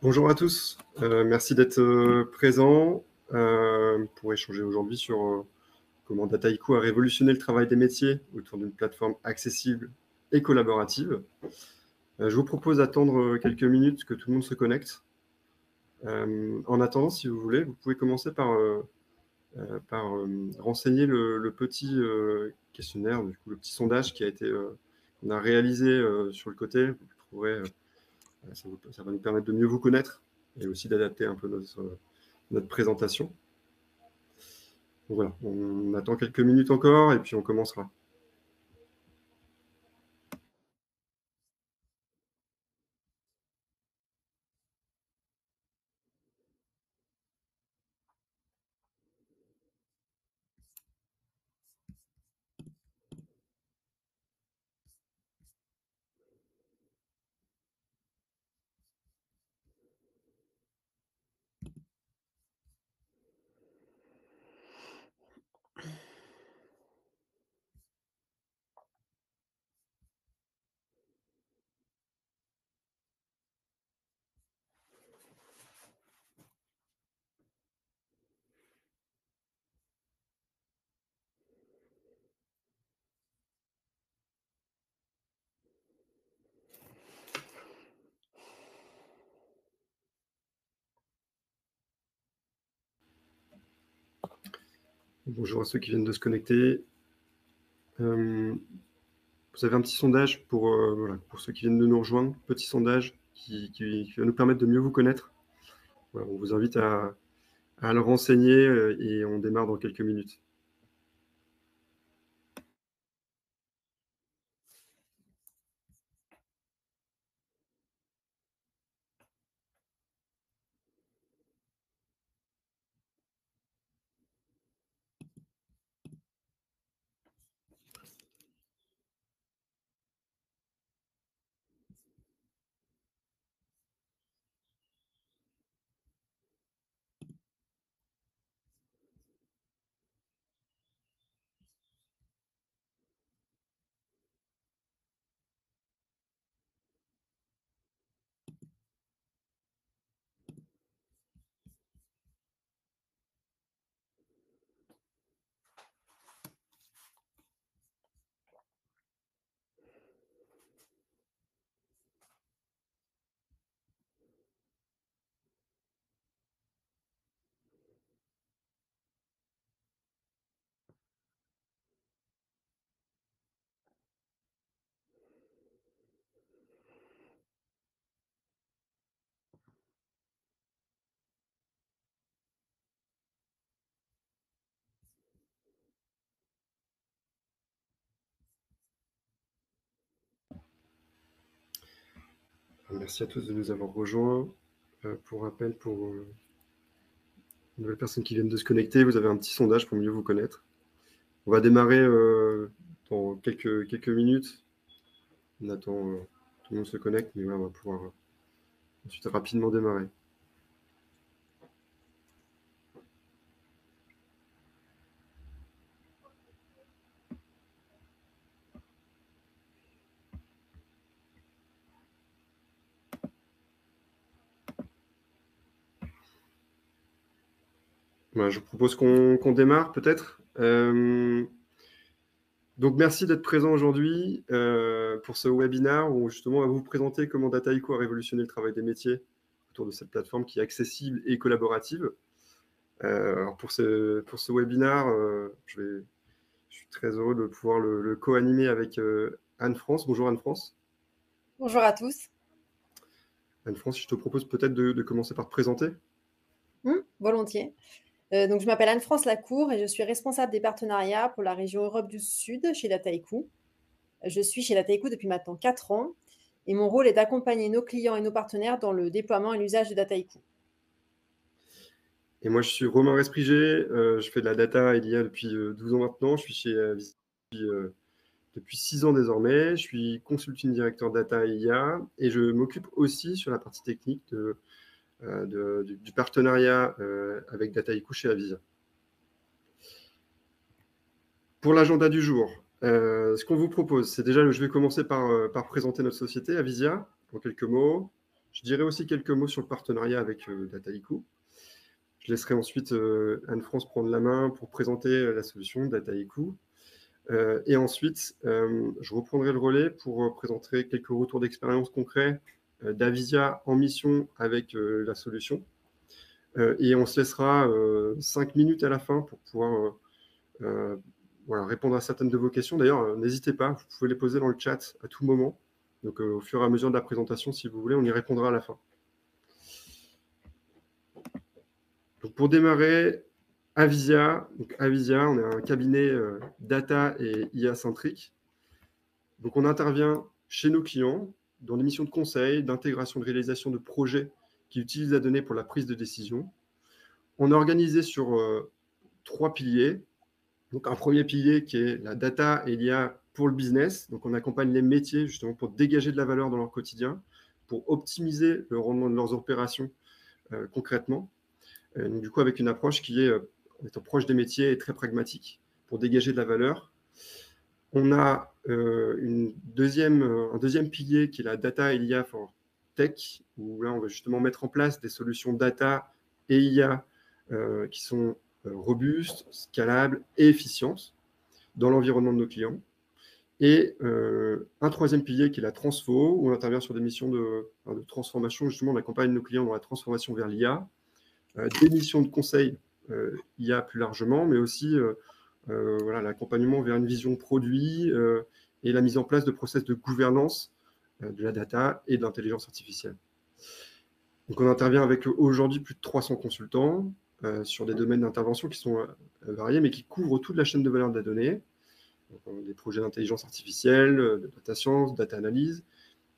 Bonjour à tous, merci d'être présents pour échanger aujourd'hui sur comment Dataiku a révolutionné le travail des métiers autour d'une plateforme accessible et collaborative. Je vous propose d'attendre quelques minutes que tout le monde se connecte. En attendant, si vous voulez, vous pouvez commencer par renseigner le petit questionnaire, du coup, le petit sondage qu'on a réalisé sur le côté. Vous trouverez, ça va nous permettre de mieux vous connaître et aussi d'adapter un peu notre présentation. Donc voilà, on attend quelques minutes encore et puis on commencera. Bonjour à ceux qui viennent de se connecter. Vous avez un petit sondage voilà, pour ceux qui viennent de nous rejoindre, petit sondage qui va nous permettre de mieux vous connaître. Voilà, on vous invite à le renseigner et on démarre dans quelques minutes. Merci à tous de nous avoir rejoints. Pour rappel, pour les nouvelles personnes qui viennent de se connecter, vous avez un petit sondage pour mieux vous connaître. On va démarrer dans quelques minutes. On attend tout le monde se connecte, mais voilà, on va pouvoir ensuite rapidement démarrer. Voilà, je vous propose qu'on démarre peut-être. Donc merci d'être présent aujourd'hui pour ce webinaire où justement on va vous présenter comment Dataiku a révolutionné le travail des métiers autour de cette plateforme qui est accessible et collaborative. Alors pour ce webinaire, je suis très heureux de pouvoir le co-animer avec Anne-France. Bonjour Anne-France. Bonjour à tous. Anne-France, je te propose peut-être de commencer par te présenter. Volontiers. Donc, je m'appelle Anne-France Lacour et je suis responsable des partenariats pour la région Europe du Sud chez Dataiku. Je suis chez Dataiku depuis maintenant 4 ans et mon rôle est d'accompagner nos clients et nos partenaires dans le déploiement et l'usage de Dataiku. Et moi, je suis Romain Respriger, je fais de la data et l'IA depuis 12 ans maintenant. Je suis chez Visa depuis 6 ans désormais. Je suis consulting directeur data et IA et je m'occupe aussi sur la partie technique du partenariat avec Dataiku chez Avisia. Pour l'agenda du jour, ce qu'on vous propose, c'est déjà, je vais commencer par présenter notre société, Avisia, en quelques mots. Je dirais aussi quelques mots sur le partenariat avec Dataiku. Je laisserai ensuite Anne-France prendre la main pour présenter la solution Dataiku. Et ensuite, je reprendrai le relais pour présenter quelques retours d'expérience concrets d'Avisia en mission avec la solution. Et on se laissera 5 minutes à la fin pour pouvoir voilà, répondre à certaines de vos questions. D'ailleurs, n'hésitez pas, vous pouvez les poser dans le chat à tout moment. Donc, au fur et à mesure de la présentation, si vous voulez, on y répondra à la fin. Donc, pour démarrer, Avisia. Donc, Avisia, on est un cabinet data et IA centrique. Donc, on intervient chez nos clients dans des missions de conseil, d'intégration, de réalisation de projets qui utilisent la donnée pour la prise de décision. On est organisé sur 3 piliers. Donc, un premier pilier qui est la data et l'IA pour le business. Donc, on accompagne les métiers justement pour dégager de la valeur dans leur quotidien, pour optimiser le rendement de leurs opérations concrètement. Donc, du coup, avec une approche qui est étant proche des métiers et très pragmatique pour dégager de la valeur. On a un deuxième pilier qui est la data et l'IA for tech, où là, on va justement mettre en place des solutions data et IA qui sont robustes, scalables et efficientes dans l'environnement de nos clients. Et un troisième pilier qui est la transfo, où on intervient sur des missions de transformation. Justement, on accompagne nos clients dans la transformation vers l'IA, des missions de conseil IA plus largement, mais aussi voilà, l'accompagnement vers une vision produit et la mise en place de process de gouvernance de la data et de l'intelligence artificielle. Donc, on intervient avec aujourd'hui plus de 300 consultants sur des domaines d'intervention qui sont variés, mais qui couvrent toute la chaîne de valeur de la donnée. Donc, des projets d'intelligence artificielle, de data science, data analyse,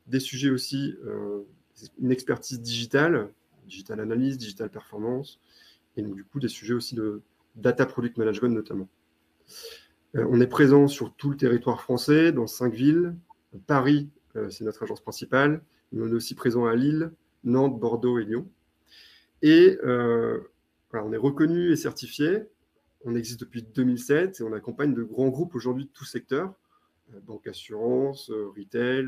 des sujets aussi, une expertise digitale, digital analyse, digital performance, et donc du coup des sujets aussi de data product management notamment. On est présent sur tout le territoire français, dans 5 villes. Paris, c'est notre agence principale, mais on est aussi présent à Lille, Nantes, Bordeaux et Lyon. Et voilà, on est reconnu et certifié. On existe depuis 2007 et on accompagne de grands groupes aujourd'hui de tout secteur, banque assurance, retail,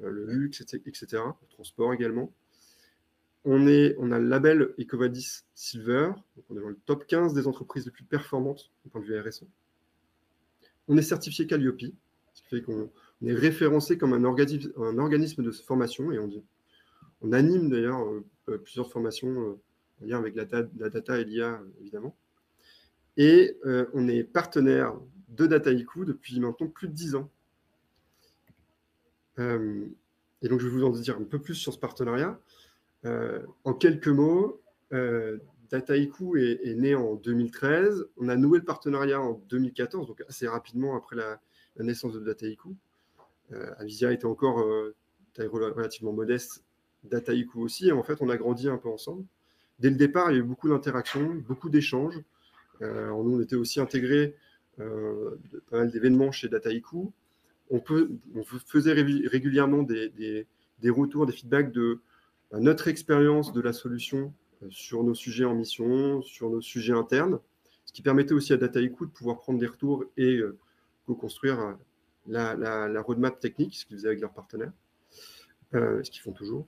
le luxe, etc., le transport également. On a le label EcoVadis Silver, donc on est dans le top 15 des entreprises les plus performantes du point de vue RSE. On est certifié Calliope, ce qui fait qu'on est référencé comme un organisme de formation et on anime d'ailleurs plusieurs formations en lien avec la data et l'IA, évidemment. Et on est partenaire de Dataiku depuis maintenant plus de 10 ans. Et donc, je vais vous en dire un peu plus sur ce partenariat. En quelques mots, Dataiku est né en 2013. On a noué le partenariat en 2014, donc assez rapidement après la naissance de Dataiku. Avisia était encore taille relativement modeste, Dataiku aussi, et en fait, on a grandi un peu ensemble. Dès le départ, il y a eu beaucoup d'interactions, beaucoup d'échanges. Nous, on était aussi intégrés de pas mal d'événements chez Dataiku. On faisait régulièrement des retours, des feedbacks de notre expérience de la solution sur nos sujets en mission, sur nos sujets internes, ce qui permettait aussi à Dataiku de pouvoir prendre des retours et co-construire la roadmap technique, ce qu'ils faisaient avec leurs partenaires, ce qu'ils font toujours.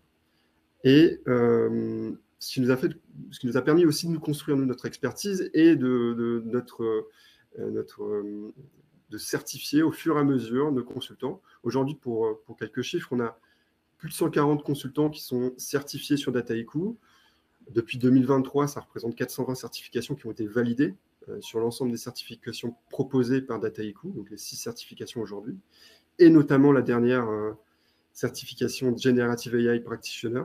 Et ce qui nous a permis aussi de nous construire notre expertise et de certifier au fur et à mesure nos consultants. Aujourd'hui, pour quelques chiffres, on a plus de 140 consultants qui sont certifiés sur Dataiku. Depuis 2023, ça représente 420 certifications qui ont été validées sur l'ensemble des certifications proposées par Dataiku, donc les 6 certifications aujourd'hui, et notamment la dernière certification Generative AI Practitioner.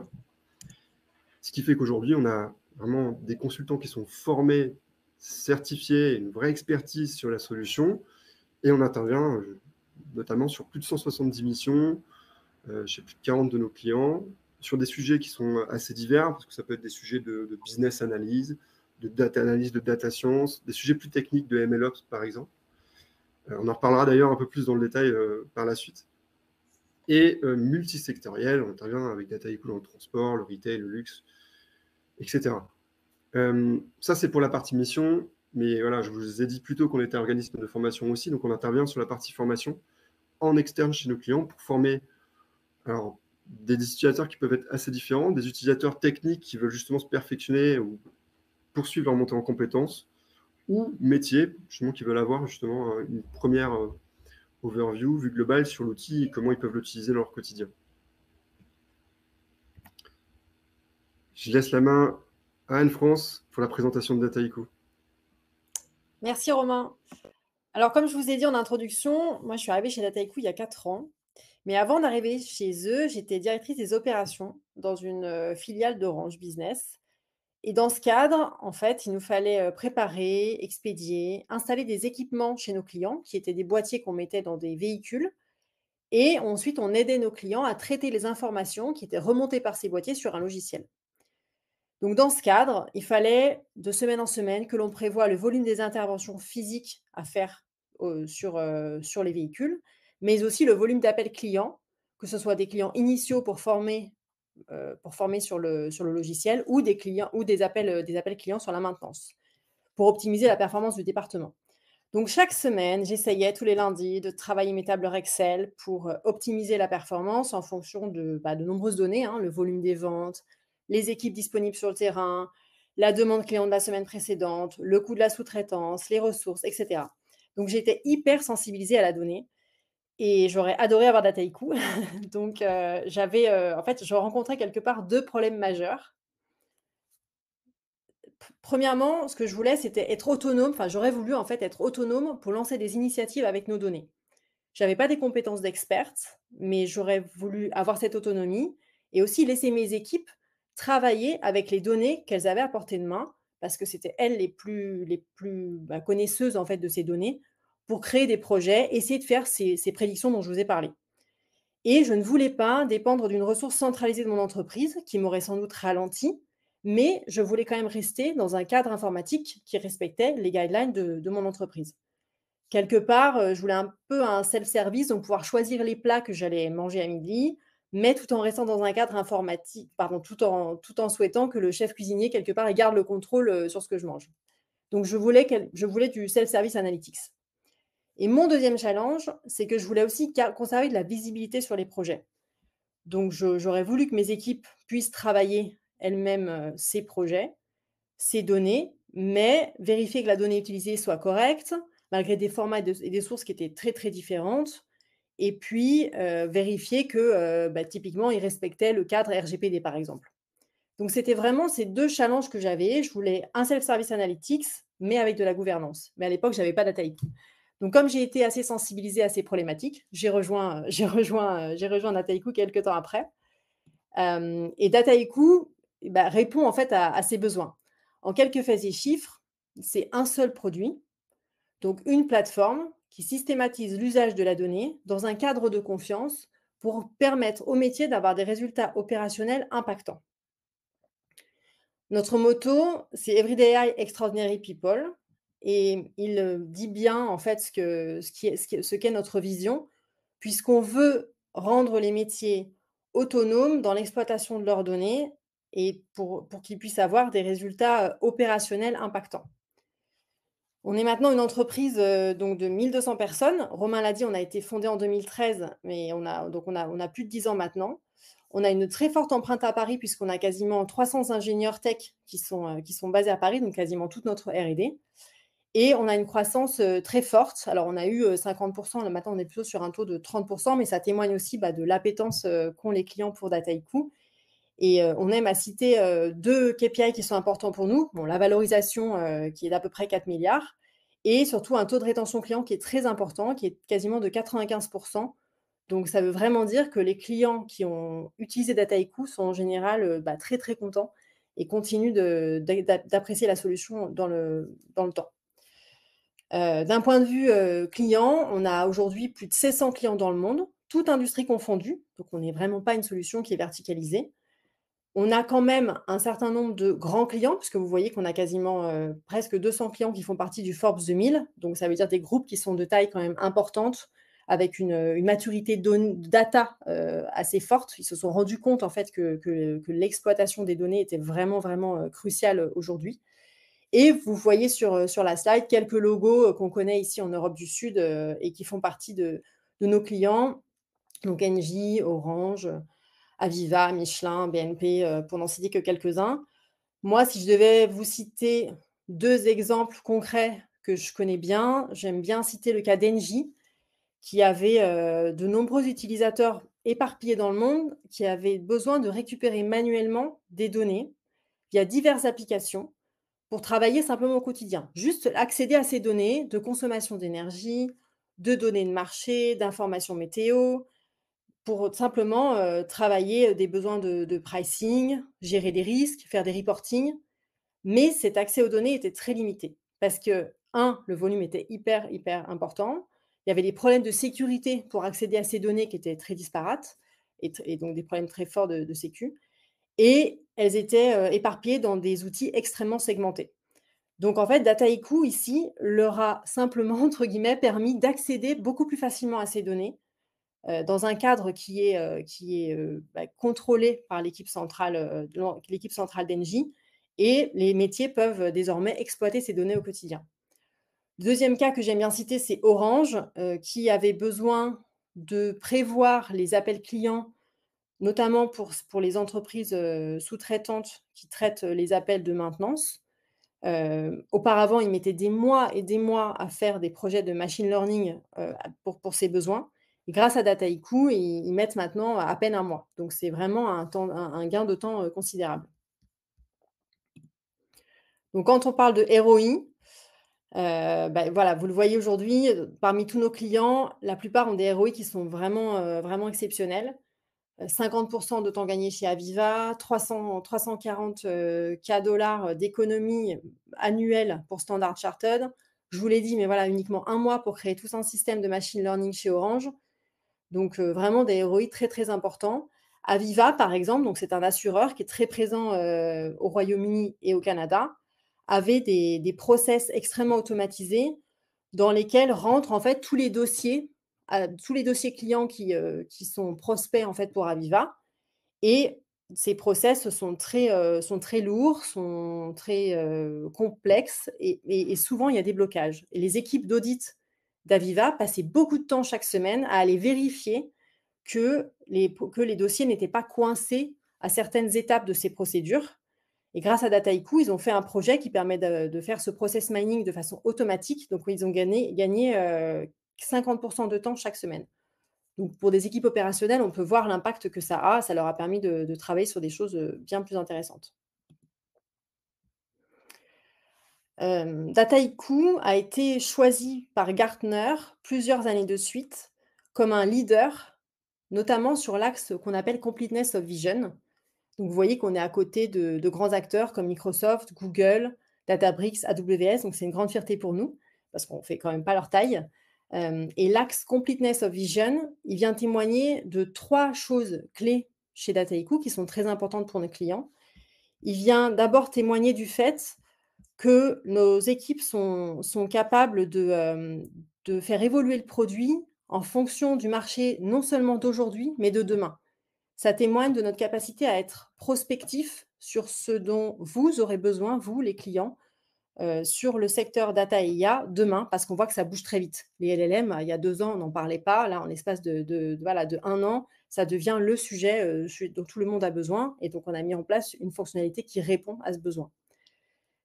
Ce qui fait qu'aujourd'hui, on a vraiment des consultants qui sont formés, certifiés, une vraie expertise sur la solution, et on intervient notamment sur plus de 170 missions, chez plus de 40 de nos clients, sur des sujets qui sont assez divers, parce que ça peut être des sujets de business analyse, de data science, des sujets plus techniques de MLOps, par exemple. On en reparlera d'ailleurs un peu plus dans le détail par la suite. Et multisectoriel, on intervient avec Dataiku dans le transport, le retail, le luxe, etc. Ça, c'est pour la partie mission, mais voilà, je vous ai dit plus tôt qu'on était organisme de formation aussi, donc on intervient sur la partie formation en externe chez nos clients pour former alors, des utilisateurs qui peuvent être assez différents, des utilisateurs techniques qui veulent justement se perfectionner ou poursuivre leur montée en compétences, ou métiers, justement, qui veulent avoir justement une première overview, vue globale sur l'outil et comment ils peuvent l'utiliser dans leur quotidien. Je laisse la main à Anne-France pour la présentation de Dataiku. Merci Romain. Alors comme je vous ai dit en introduction, moi je suis arrivée chez Dataiku il y a 4 ans. Mais avant d'arriver chez eux, j'étais directrice des opérations dans une filiale d'Orange Business. Et dans ce cadre, en fait, il nous fallait préparer, expédier, installer des équipements chez nos clients, qui étaient des boîtiers qu'on mettait dans des véhicules. Et ensuite, on aidait nos clients à traiter les informations qui étaient remontées par ces boîtiers sur un logiciel. Donc, dans ce cadre, il fallait de semaine en semaine que l'on prévoie le volume des interventions physiques à faire sur les véhicules, mais aussi le volume d'appels clients, que ce soit des clients initiaux pour former sur le logiciel ou des appels clients sur la maintenance, pour optimiser la performance du département. Donc, chaque semaine, j'essayais tous les lundis de travailler mes tableurs Excel pour optimiser la performance en fonction de nombreuses données, hein, le volume des ventes, les équipes disponibles sur le terrain, la demande client de la semaine précédente, le coût de la sous-traitance, les ressources, etc. Donc, j'étais hyper sensibilisée à la donnée et j'aurais adoré avoir Dataiku. Donc, en fait, je rencontrais quelque part 2 problèmes majeurs. Premièrement, ce que je voulais, c'était être autonome. Enfin, j'aurais voulu, en fait, être autonome pour lancer des initiatives avec nos données. J'avais pas des compétences d'experte, mais j'aurais voulu avoir cette autonomie et aussi laisser mes équipes travailler avec les données qu'elles avaient à portée de main, parce que c'était elles les plus connaisseuses, en fait, de ces données, pour créer des projets, essayer de faire ces prédictions dont je vous ai parlé. Et je ne voulais pas dépendre d'une ressource centralisée de mon entreprise, qui m'aurait sans doute ralenti, mais je voulais quand même rester dans un cadre informatique qui respectait les guidelines de mon entreprise. Quelque part, je voulais un peu un self-service, donc pouvoir choisir les plats que j'allais manger à midi, mais tout en restant dans un cadre informatique, pardon, tout en souhaitant que le chef cuisinier, quelque part, il garde le contrôle, sur ce que je mange. Donc je voulais du self-service analytics. Et mon deuxième challenge, c'est que je voulais aussi conserver de la visibilité sur les projets. Donc j'aurais voulu que mes équipes puissent travailler elles-mêmes, ces projets, ces données, mais vérifier que la donnée utilisée soit correcte, malgré des formats et des sources qui étaient très, très différentes. Et puis, vérifier que, typiquement, ils respectaient le cadre RGPD, par exemple. Donc, c'était vraiment ces 2 challenges que j'avais. Je voulais un self-service analytics, mais avec de la gouvernance. Mais à l'époque, je n'avais pas Dataiku. Donc, comme j'ai été assez sensibilisée à ces problématiques, j'ai rejoint Dataiku quelques temps après. Et Dataiku, répond en fait à ces besoins. En quelques faits et chiffres, c'est un seul produit, donc une plateforme qui systématise l'usage de la donnée dans un cadre de confiance pour permettre au métier d'avoir des résultats opérationnels impactants. Notre motto, c'est Everyday AI Extraordinary People et il dit bien en fait ce qu'est notre vision, puisqu'on veut rendre les métiers autonomes dans l'exploitation de leurs données et pour qu'ils puissent avoir des résultats opérationnels impactants. On est maintenant une entreprise donc de 1200 personnes. Romain l'a dit, on a été fondé en 2013, mais on a plus de 10 ans maintenant. On a une très forte empreinte à Paris puisqu'on a quasiment 300 ingénieurs tech qui sont basés à Paris, donc quasiment toute notre R&D. Et on a une croissance très forte. Alors, on a eu 50%, là maintenant on est plutôt sur un taux de 30%, mais ça témoigne aussi de l'appétence qu'ont les clients pour Dataiku. Et on aime à citer 2 KPI qui sont importants pour nous. Bon, la valorisation qui est d'à peu près 4 milliards et surtout un taux de rétention client qui est très important, qui est quasiment de 95%. Donc ça veut vraiment dire que les clients qui ont utilisé Dataiku sont en général, très, très contents et continuent d'apprécier la solution dans le temps. D'un point de vue, client, on a aujourd'hui plus de 600 clients dans le monde, toutes industries confondues, donc on n'est vraiment pas une solution qui est verticalisée. On a quand même un certain nombre de grands clients, puisque vous voyez qu'on a quasiment, presque 200 clients qui font partie du Forbes 2000. Donc ça veut dire des groupes qui sont de taille quand même importante, avec une maturité data, assez forte. Ils se sont rendus compte en fait que l'exploitation des données était vraiment, vraiment, cruciale, aujourd'hui. Et vous voyez sur la slide quelques logos, qu'on connaît ici en Europe du Sud, et qui font partie de nos clients, donc Engie, Orange, Aviva, Michelin, BNP, pour n'en citer que quelques-uns. Moi, si je devais vous citer 2 exemples concrets que je connais bien, j'aime bien citer le cas d'Engie, qui avait, de nombreux utilisateurs éparpillés dans le monde, qui avaient besoin de récupérer manuellement des données via diverses applications pour travailler simplement au quotidien. Juste accéder à ces données de consommation d'énergie, de données de marché, d'informations météo, pour simplement, travailler, des besoins de pricing, gérer des risques, faire des reporting. Mais cet accès aux données était très limité parce que, un, le volume était hyper, hyper important. Il y avait des problèmes de sécurité pour accéder à ces données qui étaient très disparates et donc des problèmes très forts de sécu et elles étaient, éparpillées dans des outils extrêmement segmentés. Donc en fait, Dataiku ici leur a simplement entre guillemets «permis» d'accéder beaucoup plus facilement à ces données, dans un cadre qui est contrôlé par l'équipe centrale d'Engie et les métiers peuvent désormais exploiter ces données au quotidien. Deuxième cas que j'aime bien citer, c'est Orange, qui avait besoin de prévoir les appels clients, notamment pour les entreprises, sous-traitantes qui traitent, les appels de maintenance. Auparavant, ils mettaient des mois et des mois à faire des projets de machine learning, pour ces besoins et grâce à Dataiku, ils mettent maintenant à peine un mois. Donc c'est vraiment un gain de temps, considérable. Donc quand on parle de ROI, voilà, vous le voyez aujourd'hui, parmi tous nos clients, la plupart ont des ROI qui sont vraiment exceptionnels. 50 de temps gagné chez Aviva, 340 K dollars d'économie annuelle pour Standard Chartered. Je vous l'ai dit, mais voilà, uniquement un mois pour créer tout un système de machine learning chez Orange. Donc, vraiment des ROI très, très importants. Aviva, par exemple, donc c'est un assureur qui est très présent au Royaume-Uni et au Canada, avait des process extrêmement automatisés dans lesquels rentrent en fait tous les dossiers clients qui sont prospects en fait pour Aviva et ces process sont très lourds, sont très, complexes et souvent il y a des blocages et les équipes d'audit d'Aviva passaient beaucoup de temps chaque semaine à aller vérifier que les dossiers n'étaient pas coincés à certaines étapes de ces procédures et grâce à Dataiku, ils ont fait un projet qui permet de faire ce process mining de façon automatique. Donc, ils ont gagné 50 de temps chaque semaine. Donc, pour des équipes opérationnelles, on peut voir l'impact que ça a. Ça leur a permis de travailler sur des choses bien plus intéressantes. Dataiku a été choisi par Gartner plusieurs années de suite comme un leader, notamment sur l'axe qu'on appelle Completeness of Vision. Donc, vous voyez qu'on est à côté de grands acteurs comme Microsoft, Google, Databricks, AWS. Donc, c'est une grande fierté pour nous parce qu'on ne fait quand même pas leur taille. Et l'axe Completeness of Vision, il vient témoigner de 3 choses clés chez Dataiku qui sont très importantes pour nos clients. Il vient d'abord témoigner du fait que nos équipes sont capables de faire évoluer le produit en fonction du marché, non seulement d'aujourd'hui, mais de demain. Ça témoigne de notre capacité à être prospectif sur ce dont vous aurez besoin, vous, les clients, sur le secteur data et IA demain, parce qu'on voit que ça bouge très vite. Les LLM, il y a 2 ans, on n'en parlait pas. Là, en l'espace de 1 an, ça devient le sujet dont tout le monde a besoin. Et donc, on a mis en place une fonctionnalité qui répond à ce besoin.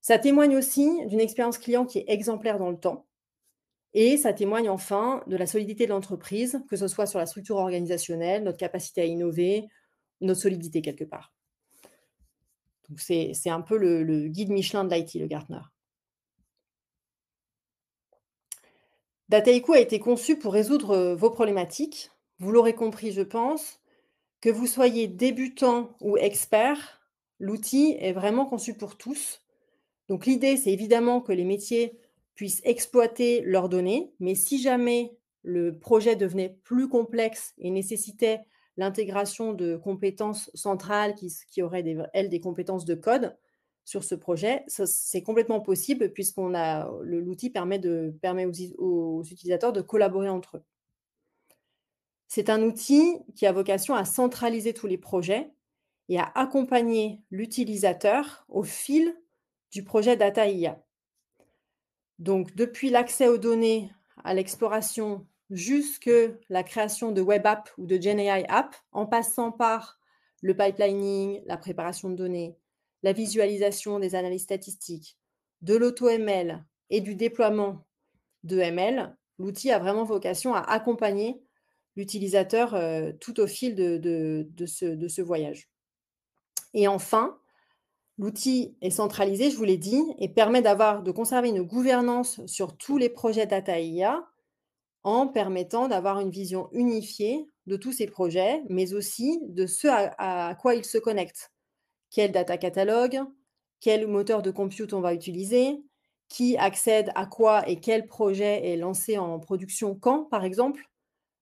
Ça témoigne aussi d'une expérience client qui est exemplaire dans le temps. Et ça témoigne enfin de la solidité de l'entreprise, que ce soit sur la structure organisationnelle, notre capacité à innover, notre solidité quelque part. Donc c'est un peu le guide Michelin de l'IT, le Gartner. Dataiku a été conçu pour résoudre vos problématiques. Vous l'aurez compris, je pense, que vous soyez débutant ou expert, l'outil est vraiment conçu pour tous. Donc l'idée, c'est évidemment que les métiers puissent exploiter leurs données, mais si jamais le projet devenait plus complexe et nécessitait l'intégration de compétences centrales qui auraient, elles, des compétences de code sur ce projet, c'est complètement possible puisqu'on a l'outil permet aux utilisateurs de collaborer entre eux. C'est un outil qui a vocation à centraliser tous les projets et à accompagner l'utilisateur au fil du projet Data IA. Donc, depuis l'accès aux données, à l'exploration, jusque la création de web apps ou de GenAI apps, en passant par le pipelining, la préparation de données, la visualisation des analyses statistiques, de l'auto-ML et du déploiement de ML, l'outil a vraiment vocation à accompagner l'utilisateur tout au fil de ce voyage. Et enfin, l'outil est centralisé, je vous l'ai dit, et permet de conserver une gouvernance sur tous les projets data IA en permettant d'avoir une vision unifiée de tous ces projets, mais aussi de ce à quoi ils se connectent. Quel data catalogue, quel moteur de compute on va utiliser, qui accède à quoi et quel projet est lancé en production quand, par exemple.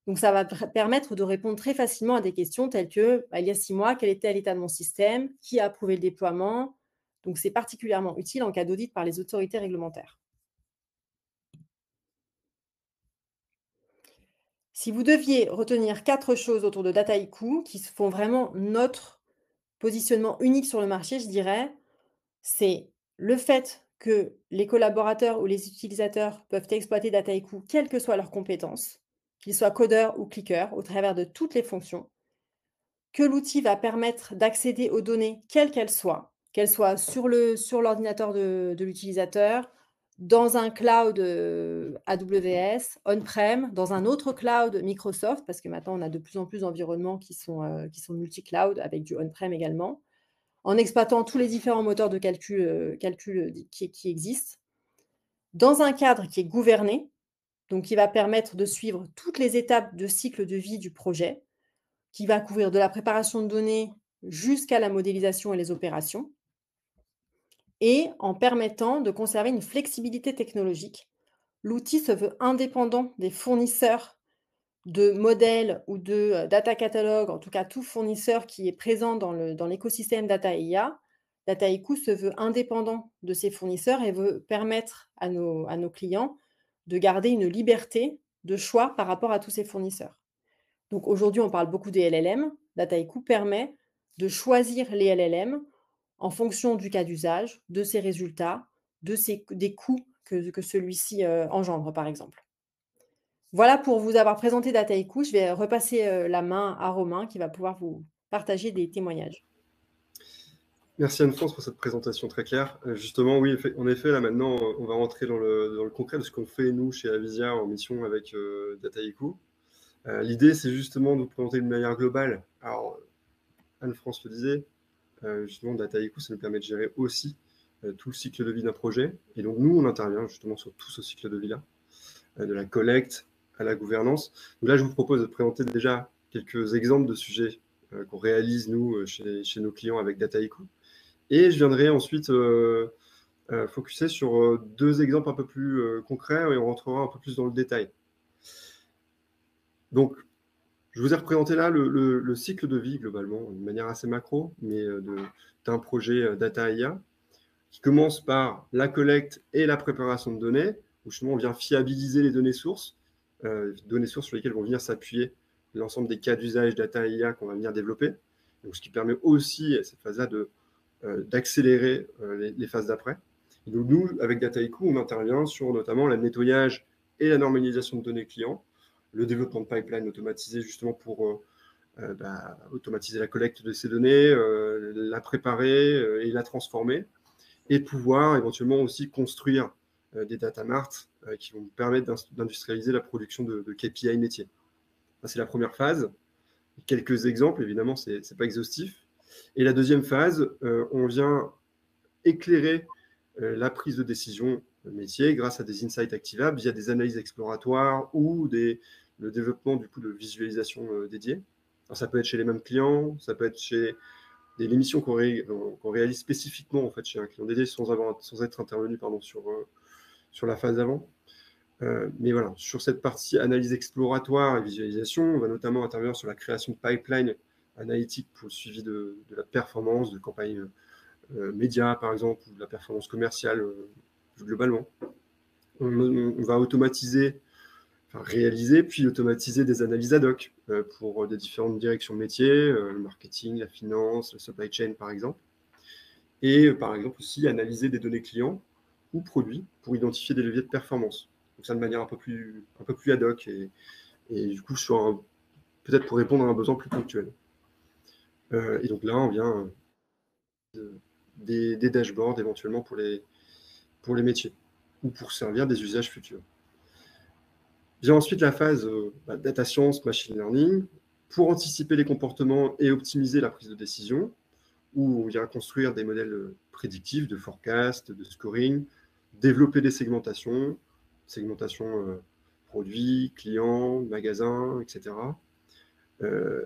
Donc, ça va permettre de répondre très facilement à des questions telles que, il y a 6 mois, quel était l'état de mon système, qui a approuvé le déploiement. Donc, c'est particulièrement utile en cas d'audit par les autorités réglementaires. Si vous deviez retenir 4 choses autour de Dataiku qui font vraiment notre positionnement unique sur le marché, je dirais, c'est le fait que les collaborateurs ou les utilisateurs peuvent exploiter Dataiku quelles que soient leurs compétences, qu'ils soient codeurs ou cliqueurs, au travers de toutes les fonctions, que l'outil va permettre d'accéder aux données quelles qu'elles soient sur l'ordinateur de l'utilisateur, dans un cloud AWS, on-prem, dans un autre cloud Microsoft, parce que maintenant on a de plus en plus d'environnements qui sont multi-cloud avec du on-prem également, en exploitant tous les différents moteurs de calcul qui existent, dans un cadre qui est gouverné, donc qui va permettre de suivre toutes les étapes de cycle de vie du projet, qui va couvrir de la préparation de données jusqu'à la modélisation et les opérations, et en permettant de conserver une flexibilité technologique. L'outil se veut indépendant des fournisseurs de modèles ou de data catalogue, en tout cas tout fournisseur qui est présent dans l'écosystème data IA. Dataiku se veut indépendant de ces fournisseurs et veut permettre à nos clients de garder une liberté de choix par rapport à tous ces fournisseurs. Donc aujourd'hui, on parle beaucoup des LLM. Dataiku permet de choisir les LLM en fonction du cas d'usage, de ses résultats, des coûts que celui-ci engendre, par exemple. Voilà pour vous avoir présenté Dataiku. Je vais repasser la main à Romain qui va pouvoir vous partager des témoignages. Merci Anne-France pour cette présentation très claire. Justement, oui, en effet, là maintenant, on va rentrer dans le concret de ce qu'on fait, nous, chez Avisia, en mission avec Dataiku. L'idée, c'est justement de vous présenter de manière globale. Alors, Anne-France le disait, justement, Dataiku, ça nous permet de gérer aussi tout le cycle de vie d'un projet. Et donc, nous, on intervient justement sur tout ce cycle de vie-là, de la collecte à la gouvernance. Donc là, je vous propose de présenter déjà quelques exemples de sujets qu'on réalise, nous, chez nos clients avec Dataiku. Et je viendrai ensuite focuser sur 2 exemples un peu plus concrets et on rentrera un peu plus dans le détail. Donc, je vous ai représenté là le cycle de vie globalement, de manière assez macro, mais d'un projet Data IA qui commence par la collecte et la préparation de données, où justement on vient fiabiliser les données sources sur lesquelles vont venir s'appuyer l'ensemble des cas d'usage Data IA qu'on va venir développer. Donc, ce qui permet aussi à cette phase-là d'accélérer les phases d'après. Donc nous, avec Dataiku, on intervient sur notamment le nettoyage et la normalisation de données clients, le développement de pipeline automatisé justement pour automatiser la collecte de ces données, la préparer et la transformer, et pouvoir éventuellement aussi construire des data marts qui vont permettre d'industrialiser la production de KPI métiers. C'est la première phase. Quelques exemples, évidemment, ce n'est pas exhaustif. Et la deuxième phase, on vient éclairer la prise de décision métier grâce à des insights activables via des analyses exploratoires ou le développement du coup de visualisation dédiée. Alors, ça peut être chez les mêmes clients, ça peut être chez l'émission qu'on réalise spécifiquement en fait, chez un client dédié sans être intervenu sur la phase d'avant. Mais voilà, sur cette partie analyse exploratoire et visualisation, on va notamment intervenir sur la création de pipelines analytiques pour le suivi de la performance de campagnes médias, par exemple, ou de la performance commerciale globalement. On va réaliser, puis automatiser des analyses ad hoc pour des différentes directions de métier, le marketing, la finance, la supply chain, par exemple. Et par exemple aussi analyser des données clients ou produits pour identifier des leviers de performance. Donc ça de manière un peu plus ad hoc et du coup peut-être pour répondre à un besoin plus ponctuel. Et donc là, on vient des dashboards éventuellement pour les métiers ou pour servir des usages futurs. Vient ensuite la phase data science, machine learning, pour anticiper les comportements et optimiser la prise de décision, où on vient construire des modèles prédictifs de forecast, de scoring, développer des segmentations produits, clients, magasins, etc. Faire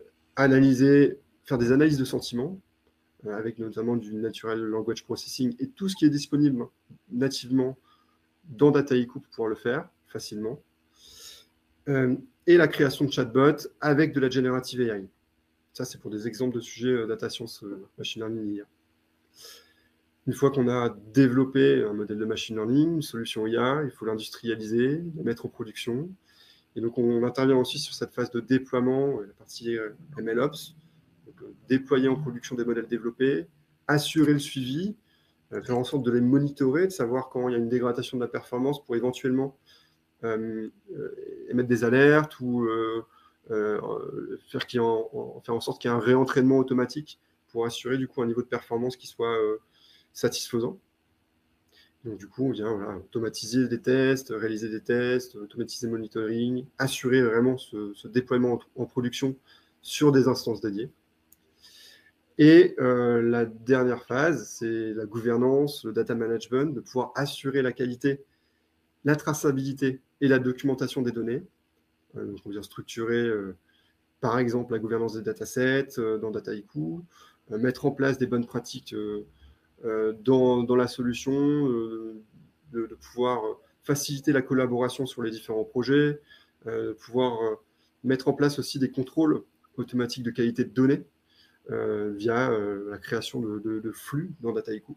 des analyses de sentiments, avec notamment du natural language processing et tout ce qui est disponible nativement dans Dataiku pour pouvoir le faire facilement. Et la création de chatbots avec de la generative AI. Ça, c'est pour des exemples de sujets data science, machine learning IA. Une fois qu'on a développé un modèle de machine learning, une solution IA, il faut l'industrialiser, la mettre en production. Et donc, on intervient aussi sur cette phase de déploiement, la partie MLOps, donc, déployer en production des modèles développés, assurer le suivi, faire en sorte de les monitorer, de savoir quand il y a une dégradation de la performance pour éventuellement émettre des alertes ou faire en sorte qu'il y ait un réentraînement automatique pour assurer du coup un niveau de performance qui soit satisfaisant. Donc du coup, on vient automatiser des tests, réaliser des tests, automatiser le monitoring, assurer vraiment ce déploiement en production sur des instances dédiées. Et la dernière phase, c'est la gouvernance, le data management, de pouvoir assurer la qualité, la traçabilité et la documentation des données. Donc on vient structurer, par exemple, la gouvernance des datasets dans Dataiku, mettre en place des bonnes pratiques dans la solution, de pouvoir faciliter la collaboration sur les différents projets, pouvoir mettre en place aussi des contrôles automatiques de qualité de données via la création de flux dans Dataiku.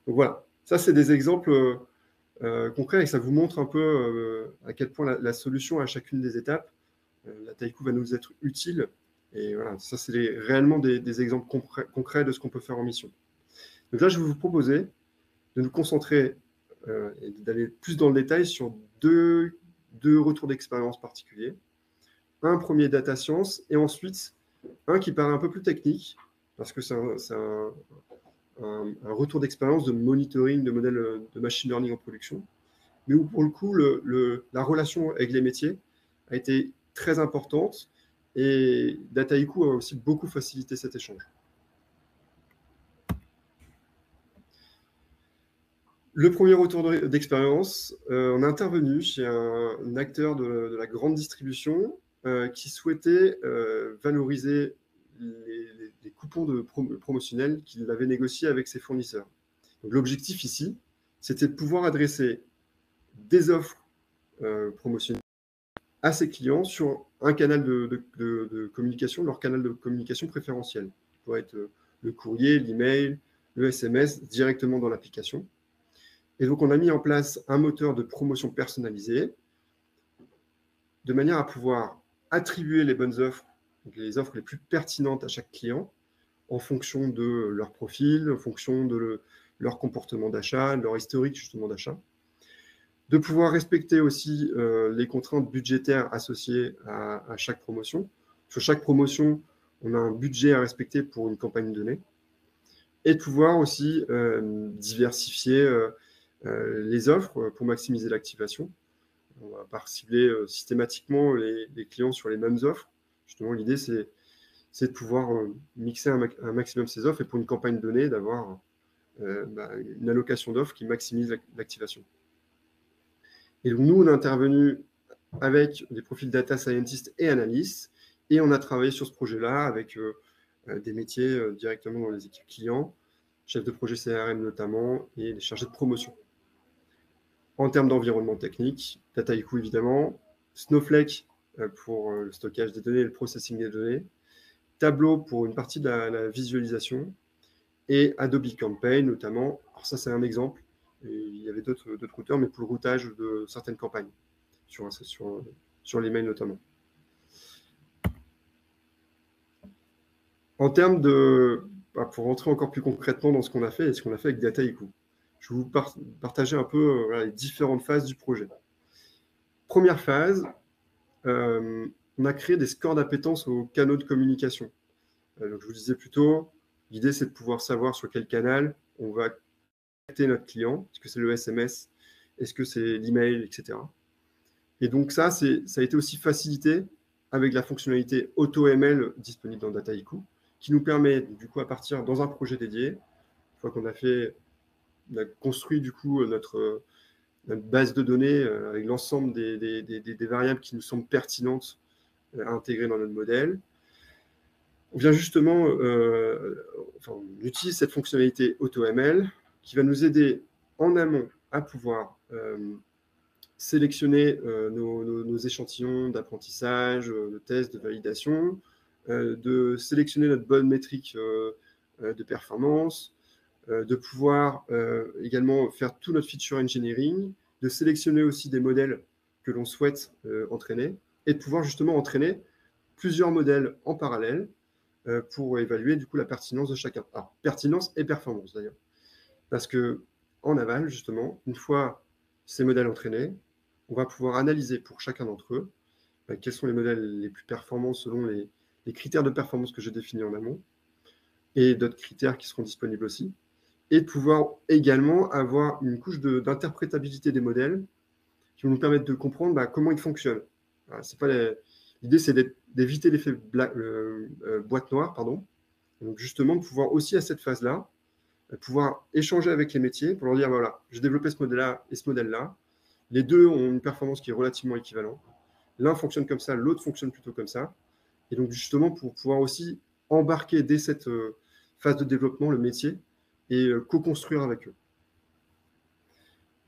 Donc voilà, ça c'est des exemples concrets et ça vous montre un peu à quel point la solution à chacune des étapes, Dataiku va nous être utile. Et voilà, ça c'est réellement des exemples concrets de ce qu'on peut faire en mission. Donc là, je vais vous proposer de nous concentrer et d'aller plus dans le détail sur deux retours d'expérience particuliers. Un premier data science et ensuite un qui paraît un peu plus technique parce que c'est un retour d'expérience de monitoring de modèles de machine learning en production, mais où pour le coup, la relation avec les métiers a été très importante et Dataiku a aussi beaucoup facilité cet échange. Le premier retour d'expérience, on a intervenu chez un acteur de la grande distribution qui souhaitait valoriser les coupons promotionnels qu'il avait négociés avec ses fournisseurs. L'objectif ici, c'était de pouvoir adresser des offres promotionnelles à ses clients sur un canal de communication, leur canal de communication préférentiel. Ça pourrait être le courrier, l'email, le SMS directement dans l'application. Et donc, on a mis en place un moteur de promotion personnalisé de manière à pouvoir attribuer les bonnes offres, donc les offres les plus pertinentes à chaque client en fonction de leur profil, en fonction de leur comportement d'achat, de leur historique justement d'achat. De pouvoir respecter aussi les contraintes budgétaires associées à chaque promotion. Sur chaque promotion, on a un budget à respecter pour une campagne donnée. Et de pouvoir aussi diversifier les offres pour maximiser l'activation. On ne va pas cibler systématiquement les clients sur les mêmes offres. Justement, l'idée, c'est de pouvoir mixer un maximum ces offres et pour une campagne donnée, d'avoir une allocation d'offres qui maximise l'activation. Et donc, nous, on a intervenu avec des profils data scientists et analystes et on a travaillé sur ce projet-là avec des métiers directement dans les équipes clients, chefs de projet CRM notamment et les chargés de promotion. En termes d'environnement technique, Dataiku évidemment, Snowflake pour le stockage des données et le processing des données, Tableau pour une partie de la visualisation et Adobe Campaign notamment. Alors ça, c'est un exemple. Et il y avait d'autres routeurs, mais pour le routage de certaines campagnes, sur l'email notamment. En termes pour rentrer encore plus concrètement dans ce qu'on a fait et ce qu'on a fait avec Dataiku, je vais vous partager un peu les différentes phases du projet. Première phase, on a créé des scores d'appétence aux canaux de communication. Donc, je vous disais plus tôt, l'idée, c'est de pouvoir savoir sur quel canal on va contacter notre client. Est-ce que c'est le SMS? Est-ce que c'est l'email, etc. Et donc, ça a été aussi facilité avec la fonctionnalité AutoML disponible dans Dataiku, qui nous permet, du coup, à partir dans un projet dédié, une fois qu'on a construit, du coup, notre base de données avec l'ensemble des variables qui nous semblent pertinentes à intégrer dans notre modèle, on vient justement, on utilise cette fonctionnalité AutoML qui va nous aider en amont à pouvoir sélectionner nos échantillons d'apprentissage, de tests, de validation, de sélectionner notre bonne métrique de performance, de pouvoir également faire tout notre feature engineering, de sélectionner aussi des modèles que l'on souhaite entraîner, et de pouvoir justement entraîner plusieurs modèles en parallèle pour évaluer du coup la pertinence de chacun. Alors, pertinence et performance d'ailleurs. Parce que en aval, justement, une fois ces modèles entraînés, on va pouvoir analyser pour chacun d'entre eux quels sont les modèles les plus performants selon les critères de performance que j'ai définis en amont, et d'autres critères qui seront disponibles aussi, et de pouvoir également avoir une couche d'interprétabilité des modèles qui vont nous permettre de comprendre comment ils fonctionnent. L'idée, c'est d'éviter l'effet boîte noire, pardon. Donc justement, de pouvoir aussi à cette phase-là, pouvoir échanger avec les métiers pour leur dire, voilà, j'ai développé ce modèle-là et ce modèle-là. Les deux ont une performance qui est relativement équivalente. L'un fonctionne comme ça, l'autre fonctionne plutôt comme ça. Et donc justement, pour pouvoir aussi embarquer dès cette phase de développement le métier et co-construire avec eux.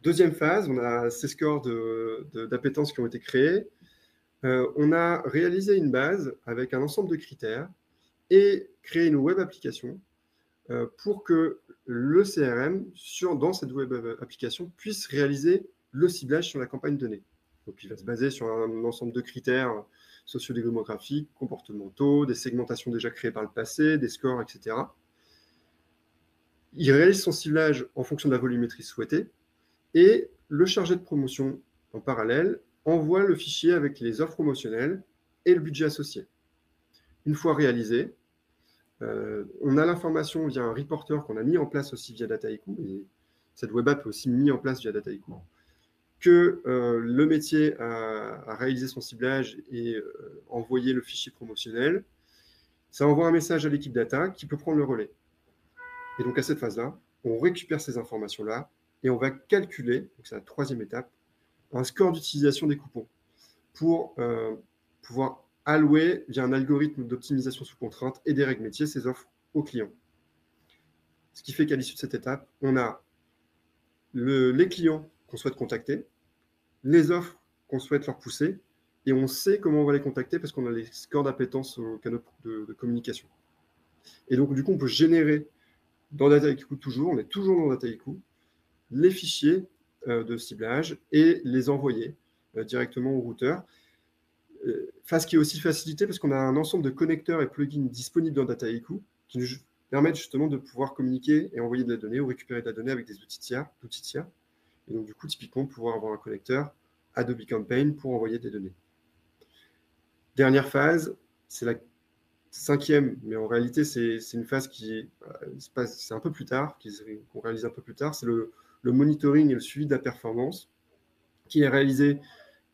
Deuxième phase, on a ces scores d'appétence qui ont été créés. On a réalisé une base avec un ensemble de critères et créé une web application pour que le CRM, dans cette web application, puisse réaliser le ciblage sur la campagne donnée. Donc, il va se baser sur un ensemble de critères sociodémographiques, comportementaux, des segmentations déjà créées par le passé, des scores, etc. Il réalise son ciblage en fonction de la volumétrie souhaitée et le chargé de promotion, en parallèle, envoie le fichier avec les offres promotionnelles et le budget associé. Une fois réalisé, on a l'information via un reporter qu'on a mis en place aussi via Dataiku, et cette web app est aussi mise en place via Dataiku, que le métier a réalisé son ciblage et envoyé le fichier promotionnel. Ça envoie un message à l'équipe data qui peut prendre le relais. Et donc à cette phase-là, on récupère ces informations-là et on va calculer, donc c'est la troisième étape, un score d'utilisation des coupons pour pouvoir allouer via un algorithme d'optimisation sous contrainte et des règles métiers ces offres aux clients. Ce qui fait qu'à l'issue de cette étape, on a les clients qu'on souhaite contacter, les offres qu'on souhaite leur pousser, et on sait comment on va les contacter parce qu'on a les scores d'appétence aux canaux de communication. Et donc, du coup, on peut générer dans Dataiku toujours, on est toujours dans Dataiku, les fichiers de ciblage et les envoyer directement au routeur. Phase qui est aussi facilitée parce qu'on a un ensemble de connecteurs et plugins disponibles dans Dataiku qui nous permettent justement de pouvoir communiquer et envoyer de la donnée ou récupérer de la donnée avec des outils tiers. Et donc, du coup, typiquement, pouvoir avoir un connecteur Adobe Campaign pour envoyer des données. Dernière phase, c'est la cinquième, mais en réalité, c'est une phase qui c'est un peu plus tard, qu'on réalise un peu plus tard, c'est le monitoring et le suivi de la performance, qui est réalisé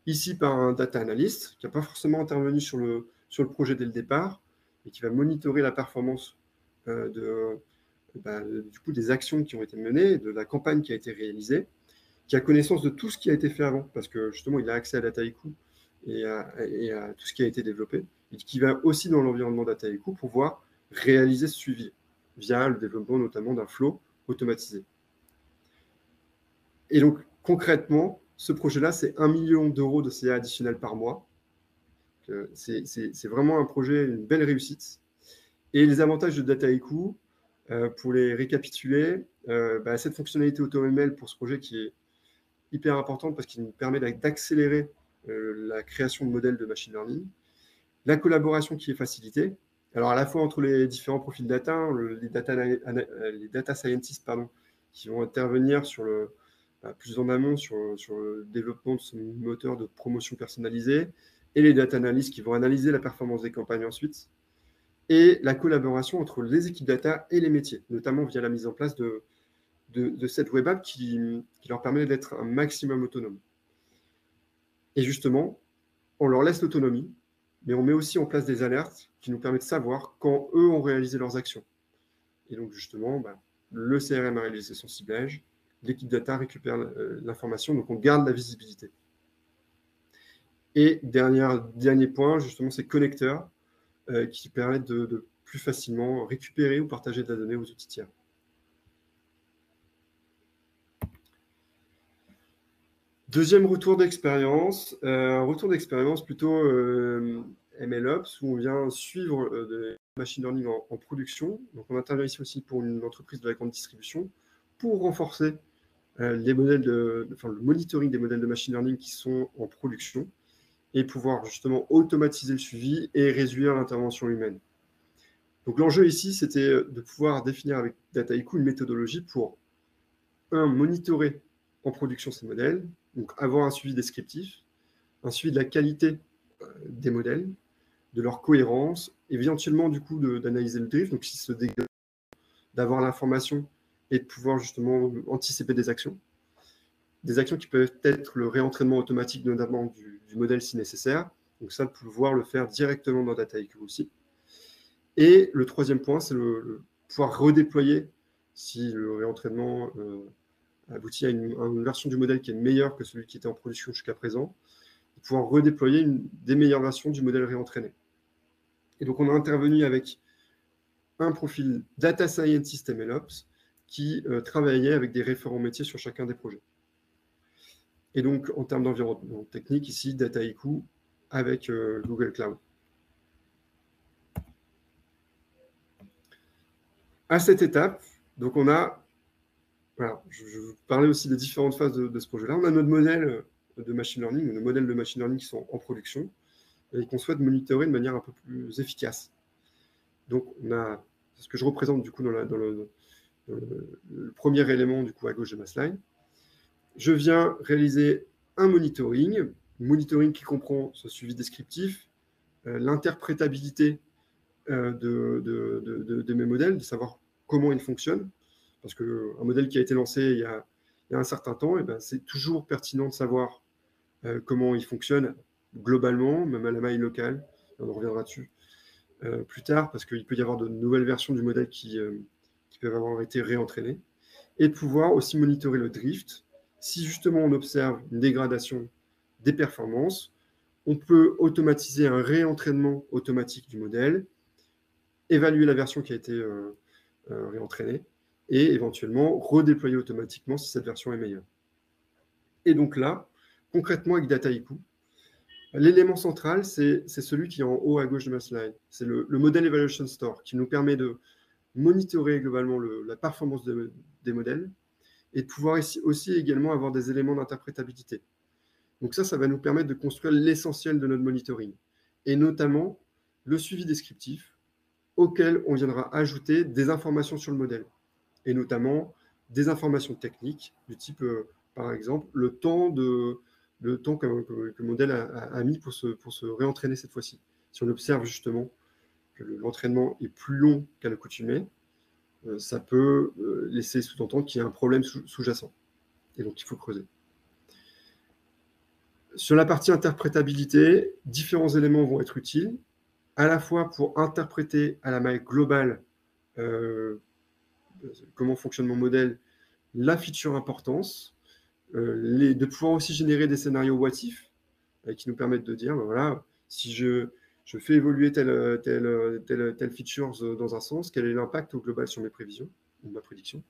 ici par un data analyst, qui n'a pas forcément intervenu sur le projet dès le départ, et qui va monitorer la performance du coup, des actions qui ont été menées, de la campagne qui a été réalisée, qui a connaissance de tout ce qui a été fait avant, parce que justement, il a accès à Dataiku et à tout ce qui a été développé, et qui va aussi dans l'environnement Dataiku pour pouvoir réaliser ce suivi via le développement notamment d'un flow automatisé. Et donc, concrètement, ce projet-là, c'est 1 million d'euros de CA additionnel par mois. C'est vraiment un projet, une belle réussite. Et les avantages de Dataiku, pour les récapituler, cette fonctionnalité AutoML pour ce projet qui est hyper importante parce qu'il nous permet d'accélérer la création de modèles de machine learning, la collaboration qui est facilitée, alors à la fois entre les différents profils data, les data scientists qui vont intervenir plus en amont sur le développement de ce moteur de promotion personnalisé, et les data analysts qui vont analyser la performance des campagnes ensuite, et la collaboration entre les équipes data et les métiers, notamment via la mise en place de cette web app qui leur permet d'être un maximum autonome. Et justement, on leur laisse l'autonomie, mais on met aussi en place des alertes qui nous permettent de savoir quand eux ont réalisé leurs actions. Et donc justement, le CRM a réalisé son ciblage, l'équipe data récupère l'information, donc on garde la visibilité. Et dernier point, justement, c'est connecteurs qui permettent de plus facilement récupérer ou partager de la donnée aux outils tiers. Deuxième retour d'expérience, un retour d'expérience plutôt MLOps, où on vient suivre de machine learning en production. Donc on intervient ici aussi pour une entreprise de la grande distribution pour renforcer le monitoring des modèles de machine learning qui sont en production et pouvoir justement automatiser le suivi et réduire l'intervention humaine. Donc l'enjeu ici, c'était de pouvoir définir avec Dataiku une méthodologie pour, monitorer en production ces modèles, donc avoir un suivi descriptif, un suivi de la qualité des modèles, de leur cohérence, et éventuellement du coup d'analyser le drift, donc si se dégage, d'avoir l'information et de pouvoir justement anticiper des actions qui peuvent être le réentraînement automatique notamment du modèle si nécessaire, donc ça, de pouvoir le faire directement dans Dataiku aussi. Et le troisième point, c'est le pouvoir redéployer si le réentraînement aboutit à une version du modèle qui est meilleure que celui qui était en production jusqu'à présent, de pouvoir redéployer des meilleures versions du modèle réentraîné. Et donc, on a intervenu avec un profil Data Scientist MLOps qui travaillait avec des référents métiers sur chacun des projets. Et donc, en termes d'environnement technique, ici, Dataiku avec Google Cloud. À cette étape, donc on a, voilà, je vais vous parler aussi des différentes phases de ce projet-là. On a notre modèle de machine learning, nos modèles de machine learning qui sont en production et qu'on souhaite monitorer de manière un peu plus efficace. Donc, c'est ce que je représente du coup dans le premier élément du coup à gauche de ma slide. Je viens réaliser un monitoring qui comprend ce suivi descriptif, l'interprétabilité de mes modèles, de savoir comment ils fonctionnent, parce qu'un modèle qui a été lancé il y a un certain temps, c'est toujours pertinent de savoir comment il fonctionne globalement, même à la maille locale, on en reviendra dessus plus tard, parce qu'il peut y avoir de nouvelles versions du modèle qui peuvent avoir été réentraînées, et de pouvoir aussi monitorer le drift. Si justement on observe une dégradation des performances, on peut automatiser un réentraînement automatique du modèle, évaluer la version qui a été réentraînée, et éventuellement redéployer automatiquement si cette version est meilleure. Et donc là, concrètement avec Dataiku, l'élément central, c'est celui qui est en haut à gauche de ma slide. C'est le Model Evaluation Store qui nous permet de monitorer globalement la performance des modèles et de pouvoir aussi également avoir des éléments d'interprétabilité. Donc ça va nous permettre de construire l'essentiel de notre monitoring et notamment le suivi descriptif auquel on viendra ajouter des informations sur le modèle et notamment des informations techniques du type, par exemple, le temps que le modèle a mis pour se réentraîner cette fois-ci. Si on observe justement que l'entraînement est plus long qu'à l'accoutumée, ça peut laisser sous-entendre qu'il y a un problème sous-jacent. Et donc, il faut creuser. Sur la partie interprétabilité, différents éléments vont être utiles, à la fois pour interpréter à la maille globale comment fonctionne mon modèle, la feature importance, de pouvoir aussi générer des scénarios what if qui nous permettent de dire, voilà, si je fais évoluer telle feature dans un sens, quel est l'impact au global sur mes prévisions, ou ma prédiction,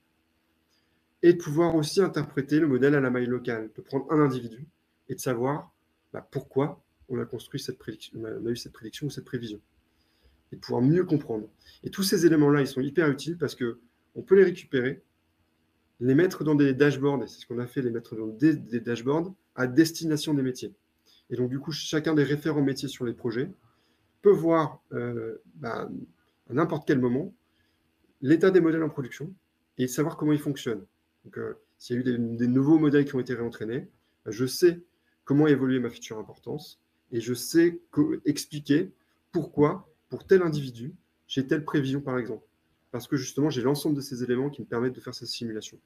et de pouvoir aussi interpréter le modèle à la maille locale, de prendre un individu et de savoir pourquoi on a construit cette prédiction, on a eu cette prédiction ou cette prévision, et de pouvoir mieux comprendre. Et tous ces éléments-là, ils sont hyper utiles parce qu'on peut les récupérer, les mettre dans des dashboards, et c'est ce qu'on a fait, les mettre dans des dashboards à destination des métiers. Et donc, du coup, chacun des référents métiers sur les projets peut voir à n'importe quel moment l'état des modèles en production et savoir comment ils fonctionnent. Donc, s'il y a eu des nouveaux modèles qui ont été réentraînés, je sais comment évoluer ma feature importance et je sais expliquer pourquoi, pour tel individu, j'ai telle prévision, par exemple. Parce que justement, j'ai l'ensemble de ces éléments qui me permettent de faire cette simulation.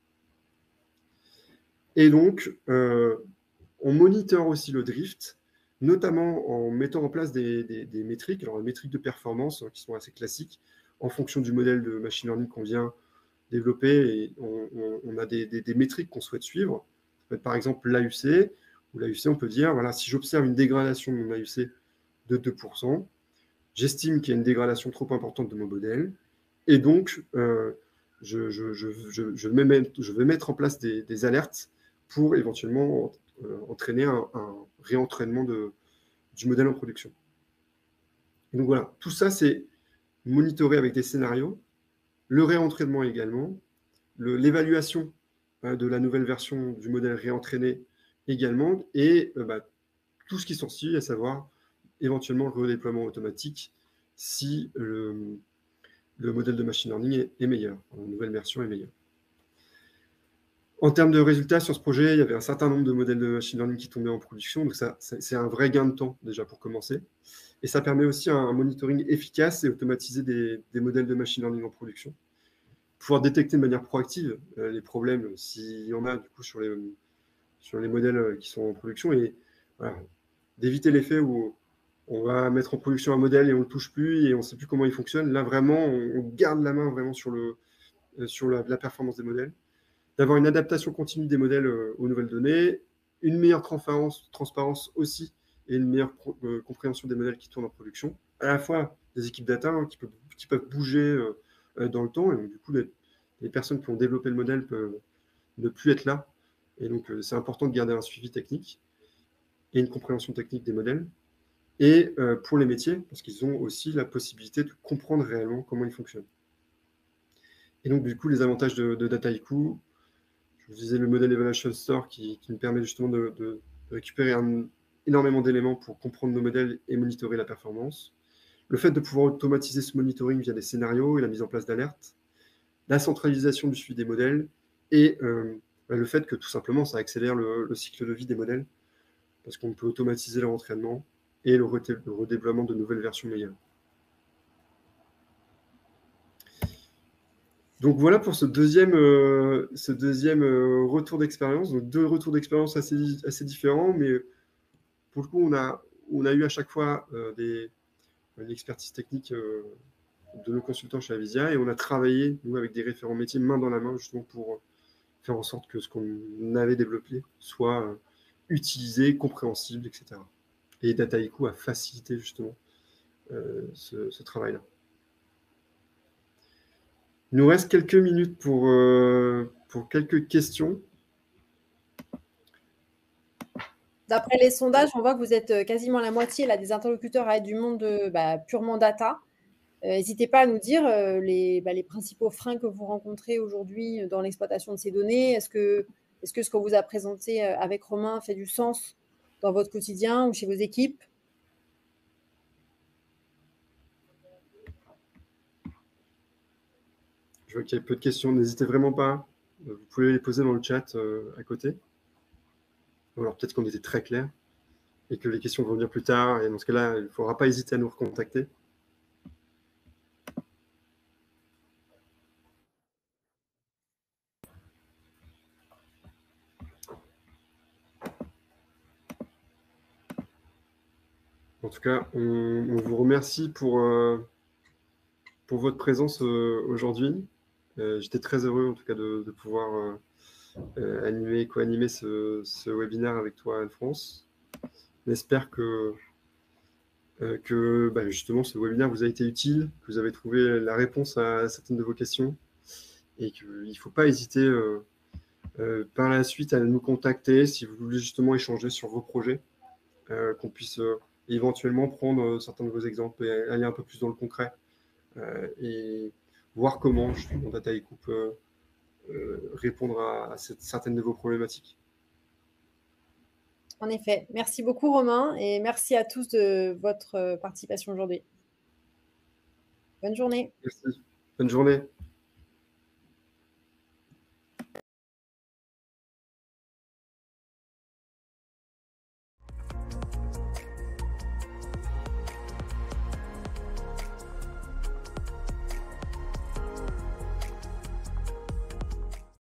Et donc, on moniteur aussi le drift, notamment en mettant en place des métriques, alors les métriques de performance qui sont assez classiques, en fonction du modèle de machine learning qu'on vient développer, et on a des métriques qu'on souhaite suivre. Ça peut être par exemple l'AUC, où l'AUC, on peut dire, voilà, si j'observe une dégradation de mon AUC de 2%, j'estime qu'il y a une dégradation trop importante de mon modèle, et donc je vais mettre en place des alertes pour éventuellement entraîner un réentraînement du modèle en production. Et donc voilà, tout ça, c'est monitorer avec des scénarios, le réentraînement également, l'évaluation de la nouvelle version du modèle réentraîné également, et tout ce qui s'ensuit, à savoir éventuellement le redéploiement automatique si le modèle de machine learning est meilleur, la nouvelle version est meilleure. En termes de résultats sur ce projet, il y avait un certain nombre de modèles de machine learning qui tombaient en production, donc ça, c'est un vrai gain de temps déjà pour commencer. Et ça permet aussi un monitoring efficace et automatisé des modèles de machine learning en production. Pouvoir détecter de manière proactive les problèmes, s'il y en a du coup sur les modèles qui sont en production, et voilà, d'éviter l'effet où on va mettre en production un modèle et on ne le touche plus et on ne sait plus comment il fonctionne. Là, vraiment, on garde la main vraiment sur la performance des modèles. D'avoir une adaptation continue des modèles aux nouvelles données, une meilleure transparence aussi, et une meilleure compréhension des modèles qui tournent en production. À la fois des équipes data qui peuvent bouger dans le temps, et donc du coup, les personnes qui ont développé le modèle peuvent ne plus être là. Et donc, c'est important de garder un suivi technique et une compréhension technique des modèles. Et pour les métiers, parce qu'ils ont aussi la possibilité de comprendre réellement comment ils fonctionnent. Et donc, du coup, les avantages de Dataiku, je vous disais le modèle Evaluation Store qui me permet justement de récupérer énormément d'éléments pour comprendre nos modèles et monitorer la performance. Le fait de pouvoir automatiser ce monitoring via des scénarios et la mise en place d'alertes. La centralisation du suivi des modèles et le fait que tout simplement ça accélère le cycle de vie des modèles parce qu'on peut automatiser leur entraînement et le redéploiement de nouvelles versions meilleures. Donc voilà pour ce deuxième retour d'expérience. Donc deux retours d'expérience assez différents, mais pour le coup, on a eu à chaque fois une expertise technique de nos consultants chez Avisia et on a travaillé, nous, avec des référents métiers main dans la main, justement pour faire en sorte que ce qu'on avait développé soit utilisé, compréhensible, etc. Et Dataiku a facilité justement ce travail-là. Il nous reste quelques minutes pour quelques questions. D'après les sondages, on voit que vous êtes quasiment la moitié là, des interlocuteurs à être du monde purement data. N'hésitez pas à nous dire les principaux freins que vous rencontrez aujourd'hui dans l'exploitation de ces données. Est-ce que ce qu'on vous a présenté avec Romain fait du sens dans votre quotidien ou chez vos équipes? Je vois qu'il y a peu de questions. N'hésitez vraiment pas. Vous pouvez les poser dans le chat à côté. Ou alors peut-être qu'on était très clair et que les questions vont venir plus tard. Et dans ce cas-là, il ne faudra pas hésiter à nous recontacter. En tout cas, on vous remercie pour votre présence aujourd'hui. J'étais très heureux, en tout cas, de pouvoir co-animer ce webinaire avec toi, Anne-France. J'espère que justement, ce webinaire vous a été utile, que vous avez trouvé la réponse à certaines de vos questions et qu'il ne faut pas hésiter par la suite à nous contacter si vous voulez justement échanger sur vos projets, qu'on puisse éventuellement prendre certains de vos exemples et aller un peu plus dans le concret et voir comment justement Dataiku peut répondre à certaines de vos problématiques. En effet. Merci beaucoup, Romain, et merci à tous de votre participation aujourd'hui. Bonne journée. Merci. Bonne journée.